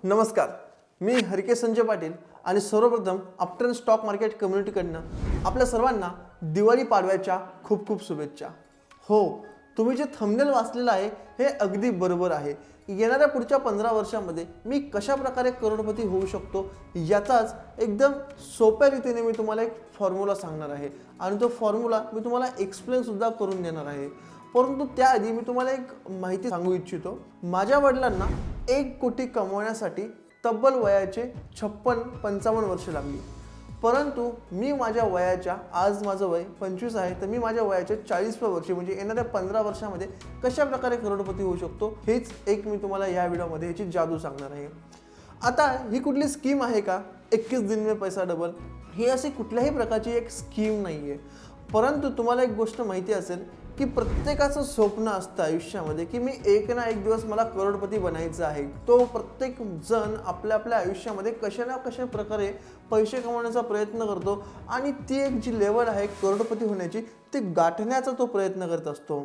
नमस्कार, मी हरिके संजय पाटील आणि सर्वप्रथम अपट्रेंड स्टॉक मार्केट कम्युनिटीकडनं आपल्या सर्वांना दिवाळी पाडव्याच्या खूप खूप शुभेच्छा। हो, तुम्ही जे थंबनेल वाचलेलं आहे हे अगदी बरोबर आहे। येणाऱ्या पुढच्या 15 वर्षांमध्ये मी कशा प्रकारे करोडपती होऊ शकतो याचाच एकदम सोप्या रीतीने मी तुम्हाला एक फॉर्म्युला सांगणार आहे आणि तो फॉर्म्युला मी तुम्हाला एक्सप्लेन सुद्धा करून देणार आहे। परंतु त्याआधी मी तुम्हाला एक माहिती सांगू इच्छितो। माझ्या वडिलांना 1 कोटी कमवण्यासाठी तब्बल वयाचे 56-55 वर्ष लागली, परंतु मी माझ्या वयाच्या, आज माझं वय 25 आहे, तर मी माझ्या वयाच्या 40व्या वर्षी म्हणजे येणाऱ्या 15 वर्षामध्ये कशा प्रकारे करोडपती होऊ शकतो हेच एक मी तुम्हाला या व्हिडिओमध्ये याची जादू सांगणार आहे। आता ही कुठली स्कीम आहे का 21 दिन में पैसा डबल, ही अशी कुठल्याही प्रकारची एक स्कीम नाही आहे। परंतु तुम्हाला एक गोष्ट माहिती असेल की प्रत्येकाचं स्वप्न असतं आयुष्यामध्ये की मी एक ना एक दिवस मला करोडपती बनायचं आहे। तो प्रत्येक जण आपल्या आपल्या आयुष्यामध्ये कशा ना कशा प्रकारे पैसे कमवण्याचा प्रयत्न करतो आणि ती एक जी लेवल आहे करोडपती होण्याची ती गाठण्याचा तो प्रयत्न करत असतो।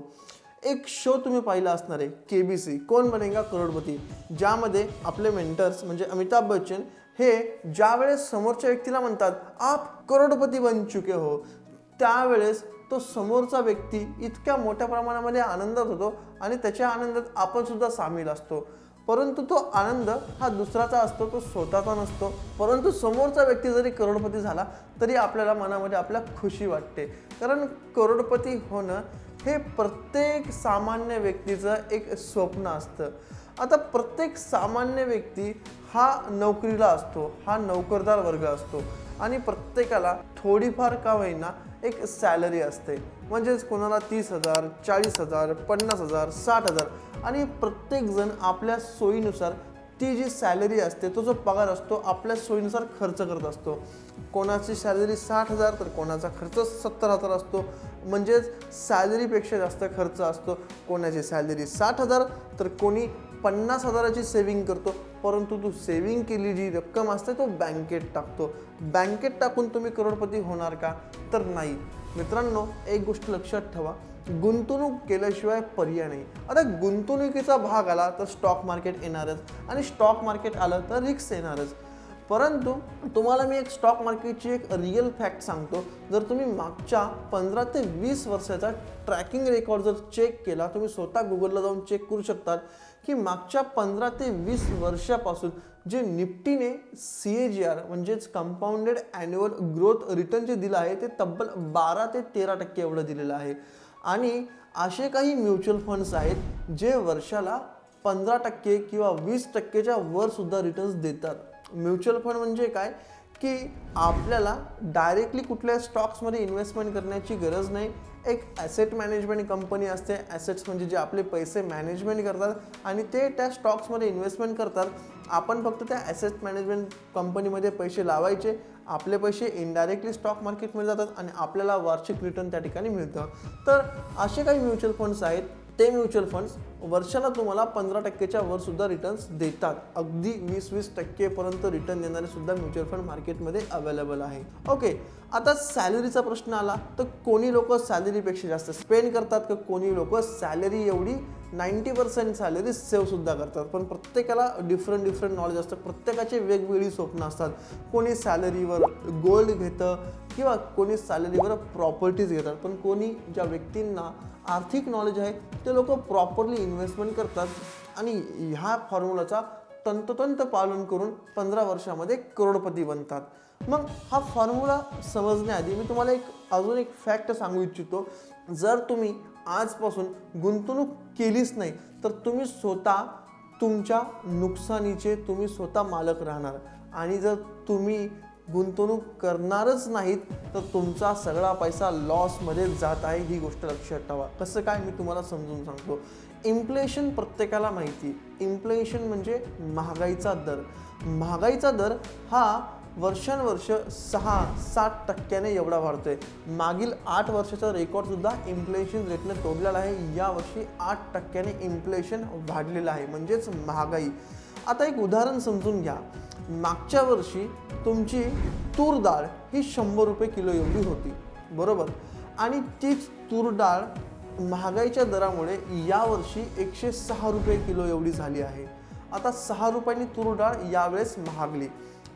एक शो तुम्ही पाहिला असणार आहे KBC कौन बनेगा करोडपती, ज्यामध्ये आपले मेंटर्स म्हणजे अमिताभ बच्चन हे ज्यावेळेस समोरच्या व्यक्तीला म्हणतात आप करोडपती बन चुके हो, त्यावेळेस तो समोरचा व्यक्ती इतक्या मोठ्या प्रमाणामध्ये आनंदात होतो आणि त्याच्या आनंदात आपण सुद्धा सामील असतो। परंतु तो आनंद हा दुसऱ्याचा असतो, तो स्वतःचा नसतो। परंतु समोरचा व्यक्ती जरी करोडपती झाला तरी आपल्याला मनामध्ये आपल्या खुशी वाटते, कारण करोडपती होणं हे प्रत्येक सामान्य व्यक्तीचं एक स्वप्न असतं। आता प्रत्येक सामान्य व्यक्ती हा नोकरीला असतो, हा नोकरदार वर्ग असतो आणि प्रत्येकाला थोडीफार का होईना एक सॅलरी असते, म्हणजेच कोणाला 30,000, 40,000, 50,000, 60,000 आणि प्रत्येकजण आपल्या सोयीनुसार ती जी सॅलरी असते, तो जो पगार असतो आपल्या सोयीनुसार खर्च करत असतो। कोणाची सॅलरी 60,000 तर कोणाचा खर्च 70,000 असतो, म्हणजेच सॅलरीपेक्षा जास्त खर्च असतो। कोणाची सॅलरी 60,000 तर कोणी 50,000ची सेविंग करतो, परंतु तू सेविंग केली जी रक्कम असते तो बँकेत टाकतो। बँकेत टाकून तुम्ही करोडपती होणार का? तर नाही मित्रांनो, एक गोष्ट लक्षात ठेवा, गुंतवणूक केल्याशिवाय पर्याय नाही। आता गुंतवणुकीचा भाग आला तर स्टॉक मार्केट येणारच आणि स्टॉक मार्केट आलं तर रिस्क येणारच। परंतु तुम्हाला मी एक स्टॉक मार्केटची एक रिअल फॅक्ट सांगतो। जर तुम्ही मागच्या 15 ते 20 वर्षाचा ट्रॅकिंग रेकॉर्ड जर चेक केला, तुम्ही स्वतः गुगलला जाऊन चेक करू शकता की मागच्या 15 ते 20 वर्षापासून जे निफ्टीने CAGR म्हणजेच कंपाऊंडेड ॲन्युअल ग्रोथ रिटर्न जे दिलं आहे ते तब्बल 12 ते 13% एवढं दिलेलं आहे। आणि असे काही म्युच्युअल फंड्स आहेत जे वर्षाला 15% किंवा 20%च्या वर सुद्धा रिटर्न्स देतात। म्युच्युअल फंड म्हणजे काय की आपल्याला डायरेक्टली कुठल्या स्टॉक्समध्ये इन्व्हेस्टमेंट करण्याची गरज नाही। एक ॲसेट मॅनेजमेंट कंपनी असते, ॲसेट्स म्हणजे जे आपले पैसे मॅनेजमेंट करतात आणि ते त्या स्टॉक्समध्ये इन्व्हेस्टमेंट करतात। आपण फक्त त्या ॲसेट मॅनेजमेंट कंपनीमध्ये पैसे लावायचे, आपले पैसे इनडायरेक्टली स्टॉक मार्केटमध्ये जातात आणि आपल्याला वार्षिक रिटर्न त्या ठिकाणी मिळतं। तर असे काही म्युच्युअल फंड्स आहेत, ते म्युच्युअल फंड्स वर्षाला तुम्हाला 15%च्या वर सुद्धा रिटर्न्स देतात। अगदी 20-20% पर्यंत रिटर्न देणारे सुद्धा म्युच्युअल फंड मार्केटमध्ये अवेलेबल आहे। ओके, आता सॅलरीचा प्रश्न आला तर कोणी लोक सॅलरीपेक्षा जास्त स्पेंड करतात, तर कोणी लोक सॅलरी एवढी 90% सॅलरी सेव्ह सुद्धा करतात। पण प्रत्येकाला डिफरंट नॉलेज असतं, प्रत्येकाचे वेगवेगळी स्वप्न असतात। कोणी सॅलरीवर गोल्ड घेतं किंवा कोणी सॅलरीवर प्रॉपर्टीज घेतात, पण कोणी ज्या व्यक्तींना आर्थिक नॉलेज आहे ते लोक प्रॉपरली इन्व्हेस्टमेंट करतात आणि ह्या फॉर्म्युलाचा तंतोतंत पालन करून 15 वर्षामध्ये करोडपती बनतात। मग हा फॉर्म्युला समजण्याआधी मी तुम्हाला अजून एक फॅक्ट सांगू इच्छितो। जर तुम्ही आजपासून गुंतवणूक केलीच नाही तर तुम्ही स्वतः तुमच्या नुकसानीचे तुम्ही स्वतः मालक राहणार आणि जर तुम्ही गुंतवणूक करणारच नाहीत तर तुमचा सगळा पैसा लॉसमध्ये जात आहे, ही गोष्ट लक्षात ठेवा। कसं काय मी तुम्हाला समजून सांगतो। इन्फ्लेशन प्रत्येकाला माहिती, इन्फ्लेशन म्हणजे महागाईचा दर। महागाईचा दर हा वर्षानुवर्ष 6-7% एवढा वाढतोय। मागील 8 वर्षाचा रेकॉर्ड सुद्धा इन्फ्लेशन रेटने तोडलेला आहे। यावर्षी 8% इन्फ्लेशन वाढलेलं आहे, म्हणजेच महागाई। आता एक उदाहरण समजून घ्या, मागच्या वर्षी तुमची तूर डाळ ही 100 रुपये किलो एवढी होती, बरोबर, आणि तीच तूर डाळ महागाईच्या दरामुळे यावर्षी 106 रुपये किलो एवढी झाली आहे। आता 6 रुपयांनी तूर डाळ यावेळेस महागली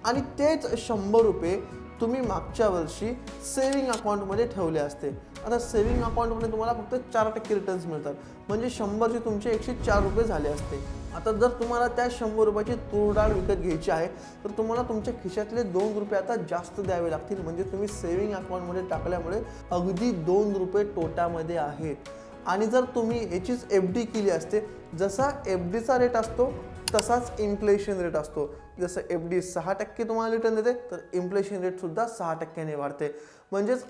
आणि तेच 100 रुपये तुम्ही मागच्या वर्षी सेव्हिंग अकाउंटमध्ये ठेवले असते. आता सेव्हिंग अकाउंटमध्ये तुम्हाला फक्त 4% रिटर्न्स मिळतात, म्हणजे 100चे तुमचे 104 रुपये झाले असते. आता जर तुम्हाला त्या 100 रुपयाची तूर डाळ विकत घ्यायची आहे तर तुम्हाला तुमच्या खिशातले 2 रुपये आता जास्त द्यावे लागतील, म्हणजे तुम्ही सेव्हिंग अकाउंटमध्ये टाकल्यामुळे अगदी 2 रुपये तोट्यामध्ये आहेत. आणि जर तुम्ही याचीच FD केली असते, जसा FDचा रेट असतो तसाच इन्फ्लेशन रेट असतो. जसं FD 6% तुम्हाला रिटर्न देते तर इन्फ्लेशन रेटसुद्धा 6%ने वाढते. म्हणजेच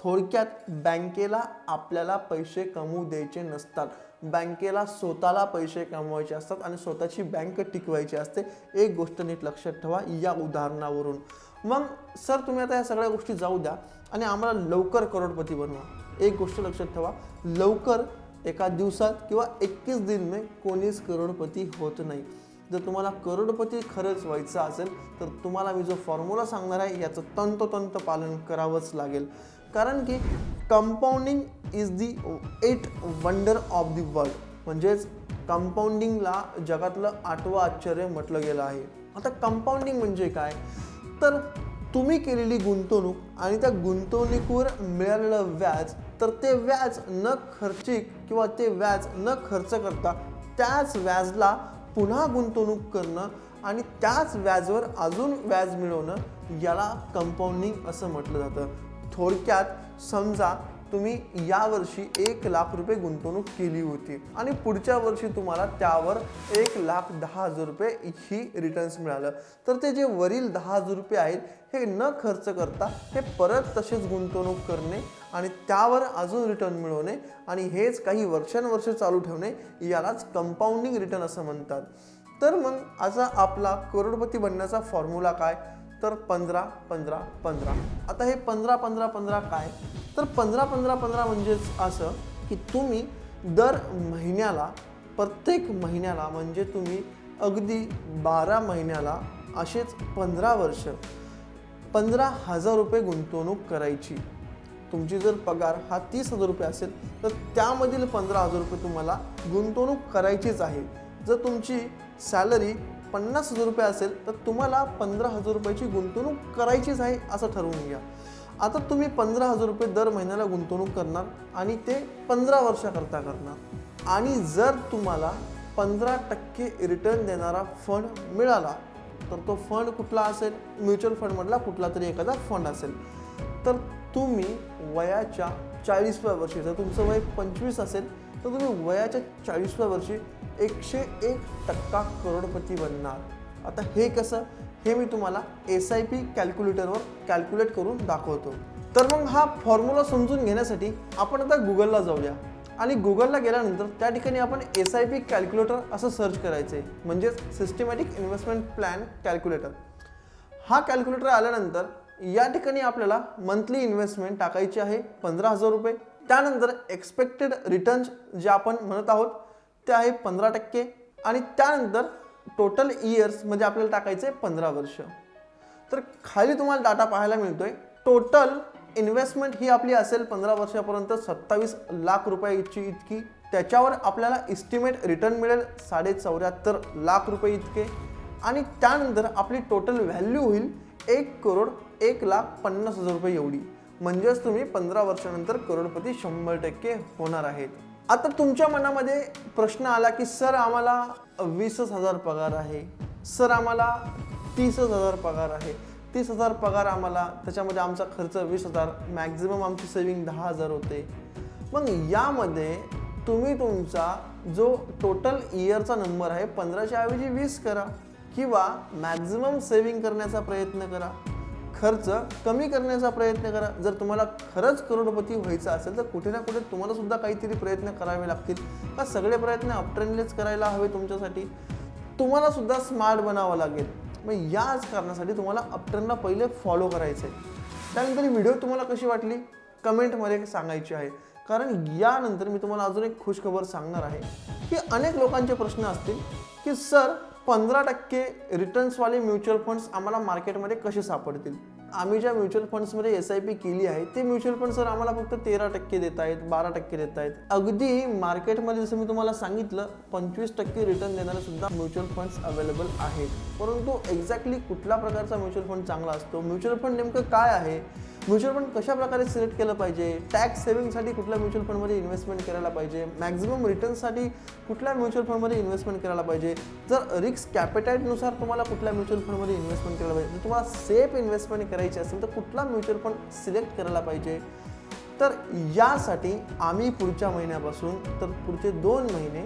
थोडक्यात बँकेला आपल्याला पैसे कमवू द्यायचे नसतात, बँकेला स्वतःला पैसे कमवायचे असतात आणि स्वतःची बँक टिकवायची असते. एक गोष्ट नीट लक्षात ठेवा या उदाहरणावरून. मग सर तुम्ही आता या सगळ्या गोष्टी जाऊ द्या आणि आम्हाला लवकर करोडपती बनवा. एक गोष्ट लक्षात ठेवा, लवकर एका दिवसात किंवा 21 दिन में कोणीच करोडपती होत नाही. जर तुम्हाला करोडपती खरंच व्हायचं असेल तर तुम्हाला मी जो फॉर्म्युला सांगणार आहे याचं तंतोतंत पालन करावंच लागेल. कारण की compounding is the 8th wonder of the world, म्हणजेच कंपाऊंडिंगला जगातलं 8वं आश्चर्य म्हटलं गेलं आहे. आता कंपाऊंडिंग म्हणजे काय, तर तुम्ही केलेली गुंतवणूक आणि त्या गुंतवणुकीवर मिळालेलं व्याज, तर ते व्याज न खर्चिक किंवा ते व्याज न खर्च करता त्याच व्याजला पुन्हा गुंतवणूक करणं आणि त्याच व्याजवर अजून व्याज मिळवणं याला कंपाऊंडिंग असं म्हटलं जातं. थोडक्यात समजा तुम्ही यावर्षी 1 लाख रुपये गुंतवणूक केली होती आणि पुढच्या वर्षी तुम्हाला त्यावर 1,10,000 रुपये ही रिटर्न्स मिळालं, तर ते जे वरील 10,000 रुपये आहेत हे न खर्च करता हे परत तसेच गुंतवणूक करणे आणि त्यावर अजून रिटर्न मिळवणे आणि हेच काही वर्षानुवर्ष चालू ठेवणे यालाच कंपाऊंडिंग रिटर्न असं म्हणतात. तर मग असा आपला करोडपती बनण्याचा फॉर्म्युला काय, तर 15-15-15. आता हे 15-15-15 काय, तर 15-15-15 म्हणजेच असं की तुम्ही दर महिन्याला, प्रत्येक महिन्याला म्हणजे तुम्ही अगदी 12 महिन्याला असेच 15 वर्ष 15,000 रुपये गुंतवणूक करायची. तुमची जर पगार हा 30,000 रुपये असेल तर त्यामधील 15,000 रुपये तुम्हाला गुंतवणूक करायचीच आहे. जर तुमची सॅलरी 50,000 रुपये असेल तर तुम्हाला 15,000 रुपयाची गुंतवणूक करायचीच आहे असं ठरवून घ्या. आता तुम्ही 15,000 रुपये दर महिन्याला गुंतवणूक करणार आणि ते 15 वर्षाकरता करणार आणि जर तुम्हाला 15% रिटर्न देणारा फंड मिळाला तर तो फंड कुठला असेल, म्युच्युअल फंडमधला कुठला तरी एखादा फंड असेल, तर तुम्ही वयाच्या 40व्या वर्षी, जर तुमचं वय 25 असेल तर तुम्ही वयाच्या 40व्या वर्षी 101% करोडपती बनणार. आता हे कसं, हे मी तुम्हाला SIP कॅल्क्युलेटरवर कॅल्क्युलेट करून दाखवतो. तर मग हा फॉर्म्युला समजून घेण्यासाठी आपण आता गुगलला जाऊया आणि गुगलला गेल्यानंतर त्या ठिकाणी आपण SIP कॅल्क्युलेटर असं सर्च करायचं आहे, म्हणजेच सिस्टमॅटिक इन्व्हेस्टमेंट प्लॅन कॅल्क्युलेटर. हा कॅल्क्युलेटर आल्यानंतर या ठिकाणी आपल्याला मंथली इन्व्हेस्टमेंट टाकायची आहे 15,000 रुपये. त्यानंतर एक्सपेक्टेड रिटर्न्स जे आपण म्हणत आहोत ते आहे 15% आणि त्यानंतर टोटल इयर्स म्हणजे आपल्याला टाकायचे 15 वर्ष. तर खाली तुम्हाला डाटा पाहायला मिळतोय, टोटल इन्व्हेस्टमेंट ही आपली असेल 15 वर्षापर्यंत 27 लाख रुपयाची इतकी. त्याच्यावर आपल्याला इस्टिमेट रिटर्न मिळेल 74.5 लाख रुपये इतके आणि त्यानंतर आपली टोटल व्हॅल्यू होईल 1,01,50,000 रुपये एवढी. म्हणजेच तुम्ही 15 वर्षानंतर करोडपती 100% होणार आहेत. आता तुमच्या मनामध्ये प्रश्न आला की सर आम्हाला 20,000 पगार आहे, सर आम्हाला 30,000 पगार आहे, 30,000 पगार आम्हाला, त्याच्यामध्ये आमचा खर्च 20,000, मॅक्झिमम आमची सेविंग 10,000 होते. मग यामध्ये तुम्ही तुमचा जो टोटल इयरचा नंबर आहे 15च्या ऐवजी 20 करा किंवा मॅक्झिमम सेविंग करण्याचा प्रयत्न करा, खर्च कमी करण्याचा प्रयत्न करा. जर तुम्हाला खरंच करोडपती व्हायचं असेल तर कुठे ना कुठे तुम्हाला सुद्धा काहीतरी प्रयत्न करावे लागतील. का सगळे प्रयत्न अपट्रेंडलेच करायला हवे तुमच्यासाठी, तुम्हाला सुद्धा स्मार्ट बनावं लागेल. मग याच कारणासाठी तुम्हाला अपट्रेंडला पहिले फॉलो करायचं आहे. त्यानंतर ही व्हिडिओ तुम्हाला कशी वाटली कमेंटमध्ये सांगायची आहे, कारण यानंतर मी तुम्हाला अजून एक खुशखबर सांगणार आहे की अनेक लोकांचे प्रश्न असतील की सर 15% रिटर्न्सवाले म्युच्युअल फंड्स आम्हाला मार्केटमध्ये कसे सापडतील. आम्ही ज्या म्युच्युअल फंड्समध्ये SIP केली आहे ते म्युच्युअल फंड सर आम्हाला फक्त 13% देत आहेत, 12% देत आहेत. अगदी मार्केटमध्ये जसं मी तुम्हाला सांगितलं 25% रिटर्न देणारे सुद्धा म्युच्युअल फंड्स अवेलेबल आहेत. परंतु एक्झॅक्टली कुठल्या प्रकारचा म्युच्युअल फंड चांगला असतो, म्युच्युअल फंड नेमकं काय आहे, म्युच्युअल फंड कशा प्रकारे सिलेक्ट केलं पाहिजे, टॅक्स सेव्हिंगसाठी कुठल्या म्युच्युअल फंडमध्ये इन्व्हेस्टमेंट करायला पाहिजे, मॅक्झिमम रिटर्नसाठी कुठल्या म्युच्युअल फंडमध्ये इन्व्हेस्टमेंट करायला पाहिजे, जर रिस्क कॅपिटाईटनुसार तुम्हाला कुठल्या म्युच्युअल फंडमध्ये इन्व्हेस्टमेंट करायला पाहिजे, जर तुम्हाला सेफ इन्व्हेस्टमेंट करायची असेल तर कुठला म्युच्युअल फंड सिलेक्ट करायला पाहिजे. तर यासाठी आम्ही पुढच्या महिन्यापासून तर पुढचे 2 महिने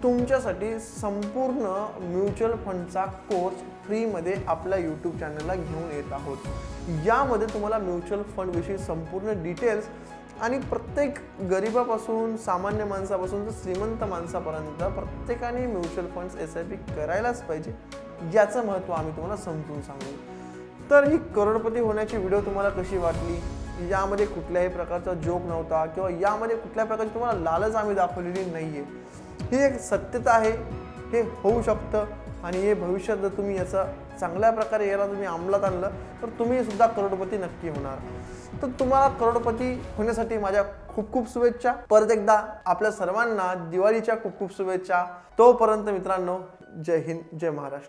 तुमच्यासाठी संपूर्ण म्युच्युअल फंडचा कोर्स फ्रीमध्ये आपल्या यूट्यूब चॅनलला घेऊन येत आहोत. यामध्ये तुम्हाला म्युच्युअल फंडविषयी संपूर्ण डिटेल्स आणि प्रत्येक गरिबापासून सामान्य माणसापासून तर श्रीमंत माणसापर्यंत प्रत्येकाने म्युच्युअल फंड्स SIP करायलाच पाहिजे याचं महत्त्व आम्ही तुम्हाला समजून सांगू. तर ही करोडपती होण्याची व्हिडिओ तुम्हाला कशी वाटली, यामध्ये कुठल्याही प्रकारचा जोक नव्हता किंवा यामध्ये कुठल्या प्रकारची तुम्हाला लालच आम्ही दाखवलेली नाही आहे. ही एक सत्यता आहे, हे होऊ शकतं आणि हे भविष्यात जर तुम्ही याचा चांगल्या प्रकारे याला तुम्ही अंमलात आणलं तर तुम्ही सुद्धा करोडपती नक्की होणार. तर तुम्हाला करोडपती होण्यासाठी माझ्या खूप खूप शुभेच्छा. परत एकदा आपल्या सर्वांना दिवाळीच्या खूप खूप शुभेच्छा. तोपर्यंत मित्रांनो, जय हिंद, जय महाराष्ट्र.